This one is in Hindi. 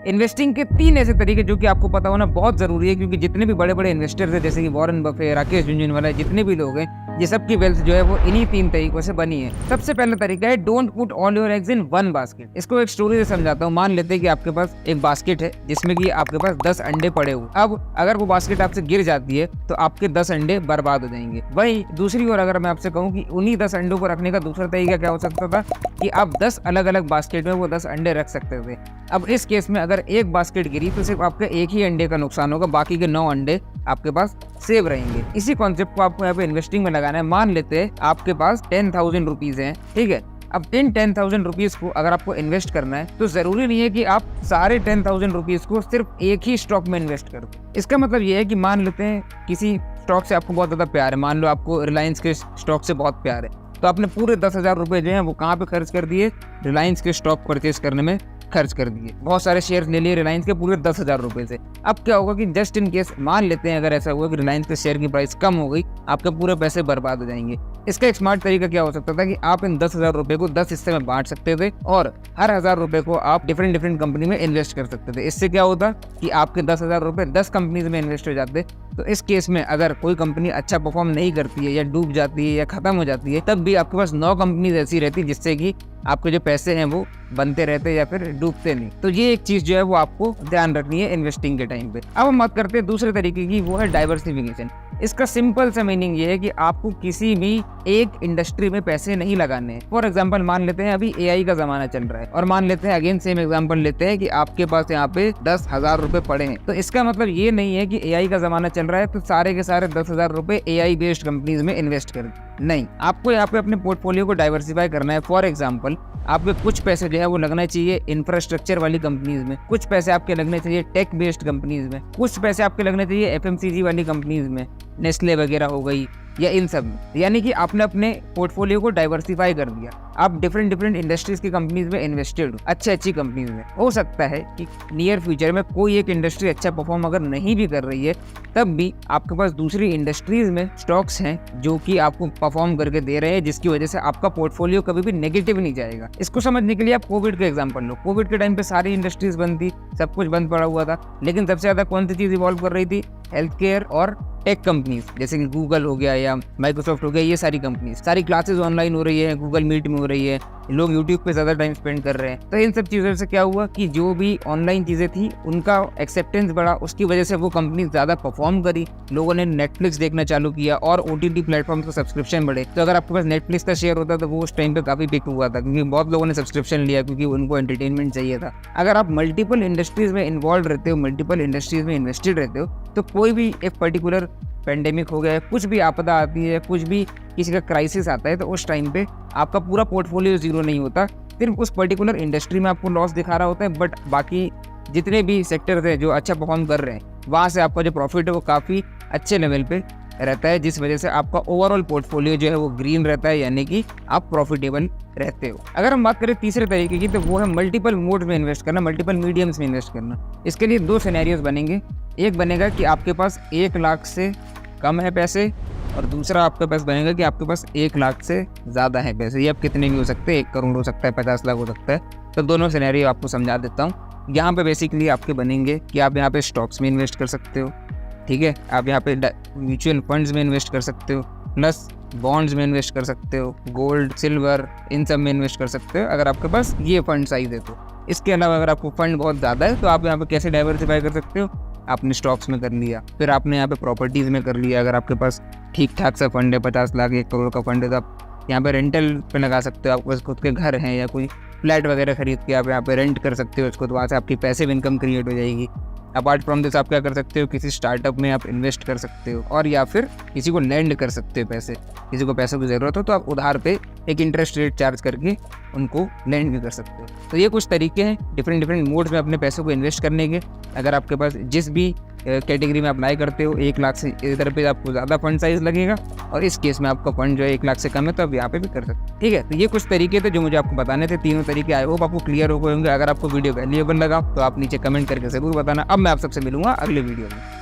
इन्वेस्टिंग के 3 ऐसे तरीके जो कि आपको पता होना बहुत ज़रूरी है, क्योंकि जितने भी बड़े-बड़े इन्वेस्टर्स हैं जैसे कि वॉरेन बफे, राकेश झुनझुनवाला, जितने भी लोग हैं, ये सब की वेल्थ जो है वो इन्हीं 3 तरीकों से बनी है। सबसे पहला तरीका है don't put all your eggs in one basket. इसको एक स्टोरी से समझाता हूँ। मान लेते हैं कि आपके पास एक बास्केट है जिसमें कि आपके पास 10 अंडे पड़े हुए। अब अगर वो बास्केट आपसे गिर जाती है तो आपके 10 अंडे बर्बाद हो जाएंगे। वहीं दूसरी ओर अगर मैं आपसे कहूँ कि उन्हीं 10 अंडों को रखने का दूसरा तरीका क्या हो सकता था कि आप 10 अलग-अलग बास्केट में वो 10 अंडे रख सकते थे। अब इस केस में अगर एक बास्केट गिरी तो सिर्फ आपके एक ही अंडे का नुकसान होगा, बाकी के 9 अंडे आपके पास सेव रहेंगे। इसी कॉन्सेप्ट को आपको यहाँ पे इन्वेस्टिंग में लगाना है। मान लेते हैं आपके पास 10,000 रुपीज है, ठीक है। अब इन 10,000 रुपीज को अगर आपको इन्वेस्ट करना है तो जरूरी नहीं है कि आप सारे 10,000 रुपीज को सिर्फ एक ही स्टॉक में इन्वेस्ट कर दो। इसका मतलब ये है कि मान लेते हैं किसी स्टॉक से आपको बहुत ज्यादा प्यार है, मान लो आपको रिलायंस के स्टॉक से बहुत प्यार है, तो आपने पूरे 10,000 रुपए जो है वो कहाँ पे खर्च कर दिए? रिलायंस के स्टॉक परचेज करने में खर्च कर दिए। बहुत सारे शेयर ले लिए रिलायंस के पूरे 10,000 रुपए से। अब क्या होगा कि जस्ट इन केस मान लेते हैं अगर ऐसा हुआ कि रिलायंस के शेयर की प्राइस कम हो गई, आपके पूरे पैसे बर्बाद हो जाएंगे। इसका एक स्मार्ट तरीका क्या हो सकता था कि आप इन 10,000 रुपए को 10 हिस्से में बांट सकते थे और हर 1,000 रुपए को आप डिफरेंट कंपनी में इन्वेस्ट कर सकते थे। इससे क्या होता कि आपके 10,000 रुपए 10 कंपनीज में इन्वेस्ट हो जाते। तो इस केस में अगर कोई कंपनी अच्छा परफॉर्म नहीं करती है या डूब जाती है या खत्म हो जाती है, तब भी आपके पास 9 कंपनीज ऐसी रहती जिससे कि आपके जो पैसे हैं वो बनते रहते या फिर डूबते नहीं। तो ये एक चीज जो है वो आपको ध्यान रखनी है इन्वेस्टिंग के टाइम पे। अब हम बात करते हैं दूसरे तरीके की, वो है डाइवर्सिफिकेशन। इसका सिंपल सा मीनिंग ये है कि आपको किसी भी एक इंडस्ट्री में पैसे नहीं लगाने हैं। फॉर एग्जांपल मान लेते हैं अभी एआई का जमाना चल रहा है और मान लेते हैं अगेन सेम एग्जांपल लेते हैं कि आपके पास यहाँ पे 10,000 रुपए पड़े हैं। तो इसका मतलब ये नहीं है कि एआई का जमाना चल रहा है तो सारे के सारे 10,000 रुपए एआई बेस्ड कंपनीज में इन्वेस्ट कर, नहीं, आपको यहाँ पे अपने पोर्टफोलियो को डाइवर्सिफाई करना है। फॉर एग्जाम्पल आपके कुछ पैसे जो है वो लगना चाहिए इंफ्रास्ट्रक्चर वाली कंपनीज में, कुछ पैसे आपके लगने चाहिए टेक बेस्ड कंपनीज में, कुछ पैसे आपके लगने चाहिए एफएमसीजी वाली कंपनीज में, नेस्ले वगैरह हो गई या इन सब में। यानी कि आपने अपने पोर्टफोलियो को डाइवर्सिफाई कर दिया। आप डिफरेंट इंडस्ट्रीज की कंपनीज में इन्वेस्टेड हो, अच्छी कंपनीज में। हो सकता है कि नियर फ्यूचर में कोई एक इंडस्ट्री अच्छा परफॉर्म अगर नहीं भी कर रही है, तब भी आपके पास दूसरी इंडस्ट्रीज में स्टॉक्स हैं जो कि आपको परफॉर्म करके दे रहे हैं, जिसकी वजह से आपका पोर्टफोलियो कभी भी नेगेटिव नहीं जाएगा। इसको समझने के लिए आप कोविड का एग्जाम्पल लो। कोविड के टाइम पे सारी इंडस्ट्रीज बंद थी, सब कुछ बंद पड़ा हुआ था, लेकिन सबसे ज्यादा कौन सी चीज इवॉल्व कर रही थी? हेल्थ केयर और टेक कंपनीज, जैसे कि गूगल हो गया या माइक्रोसॉफ्ट हो गया। ये सारी कंपनीज, सारी क्लासेस ऑनलाइन हो रही है, गूगल मीट में हो रही है, लोग यूट्यूब पे ज्यादा टाइम स्पेंड कर रहे हैं। तो इन सब चीजों से क्या हुआ कि जो भी ऑनलाइन चीजें थी उनका एक्सेप्टेंस बढ़ा, उसकी वजह से वो कंपनी ज्यादा परफॉर्म करी। लोगों ने नेटफ्लिक्स देखना चालू किया और ओटीटी प्लेटफॉर्म का सब्सक्रिप्शन बढ़े। तो अगर आपके पास नेटफ्लिक्स का शेयर होता तो वो उस टाइम पे काफी पिक हुआ था, क्योंकि बहुत लोगों ने सब्सक्रिप्शन लिया क्योंकि उनको एंटरटेनमेंट चाहिए था। अगर आप मल्टीपल इंडस्ट्रीज में इन्वॉल्व रहते हो, मल्टीपल इंडस्ट्रीज में इन्वेस्टेड रहते हो, तो कोई भी एक पर्टिकुलर पेंडेमिक हो गया, कुछ भी आपदा आती है, कुछ भी किसी का क्राइसिस आता है, तो उस टाइम पे आपका पूरा पोर्टफोलियो जीरो नहीं होता। सिर्फ उस पर्टिकुलर इंडस्ट्री में आपको लॉस दिखा रहा होता है, बट बाकी जितने भी सेक्टर थे जो अच्छा परफॉर्म कर रहे हैं, वहाँ से आपका जो प्रॉफिट है वो काफ़ी अच्छे लेवल पे रहता है, जिस वजह से आपका ओवरऑल पोर्टफोलियो जो है वो ग्रीन रहता है, यानी कि आप प्रॉफिटेबल रहते हो। अगर हम बात करें तीसरे तरीके की, तो वो है मल्टीपल मोड्स में इन्वेस्ट करना, मल्टीपल मीडियम्स में इन्वेस्ट करना। इसके लिए 2 सिनेरियोज बनेंगे। एक बनेगा कि आपके पास 1 लाख से कम है पैसे, और दूसरा आपके पास बनेगा कि आपके पास 1 लाख से ज़्यादा है पैसे। ये अब कितने भी हो सकते हैं, 1 करोड़ हो सकता है, 50 लाख हो सकता है। तो दोनों सिनेरियो आपको समझा देता हूँ। यहाँ पे बेसिकली आपके बनेंगे कि आप यहाँ पे स्टॉक्स में इन्वेस्ट कर सकते हो, ठीक है, आप यहाँ पे म्यूचुअल फंड्स में इन्वेस्ट कर सकते हो, प्लस बॉन्ड्स में इन्वेस्ट कर सकते हो, गोल्ड, सिल्वर, इन सब में इन्वेस्ट कर सकते हो अगर आपके पास ये फंड साइज है तो। इसके अलावा अगर आपको फंड बहुत ज़्यादा है तो आप यहाँ पे कैसे डाइवर्सिफाई कर सकते हो? आपने स्टॉक्स में कर लिया, फिर आपने यहाँ पे प्रॉपर्टीज़ में कर लिया। अगर आपके पास ठीक ठाक सा फंड है, 50 लाख 1 करोड़ का फंड है, तो आप यहाँ पे रेंटल पे लगा सकते हो। आपके पास खुद के घर हैं या कोई फ्लैट वगैरह खरीद के आप यहाँ पे रेंट कर सकते हो उसको, तो वहाँ से आपकी पैसिव इनकम क्रिएट हो जाएगी। अपार्ट फ्रॉम दिस आप क्या कर सकते हो? किसी स्टार्टअप में आप इन्वेस्ट कर सकते हो, और या फिर किसी को लैंड कर सकते हो पैसे। किसी को पैसों की ज़रूरत हो तो आप उधार पे एक इंटरेस्ट रेट चार्ज करके उनको लैंड भी कर सकते हो। तो ये कुछ तरीके हैं डिफरेंट मोड्स में अपने पैसों को इन्वेस्ट करने के। अगर आपके पास जिस भी कैटेगरी में अप्लाई करते हो, 1 लाख से इधर पे आपको ज़्यादा फंड साइज लगेगा, और इस केस में आपका फंड जो है 1 लाख से कम है, तो आप यहाँ पे भी कर सकते हो, ठीक है। तो ये कुछ तरीके थे जो मुझे आपको बताने थे। तीनों तरीके आई होप आपको क्लियर हो गए होंगे। अगर आपको वीडियो वैल्यूएबल लगा तो आप नीचे कमेंट करके ज़रूर बताना। अब मैं आप सबसे मिलूंगा अगले वीडियो में।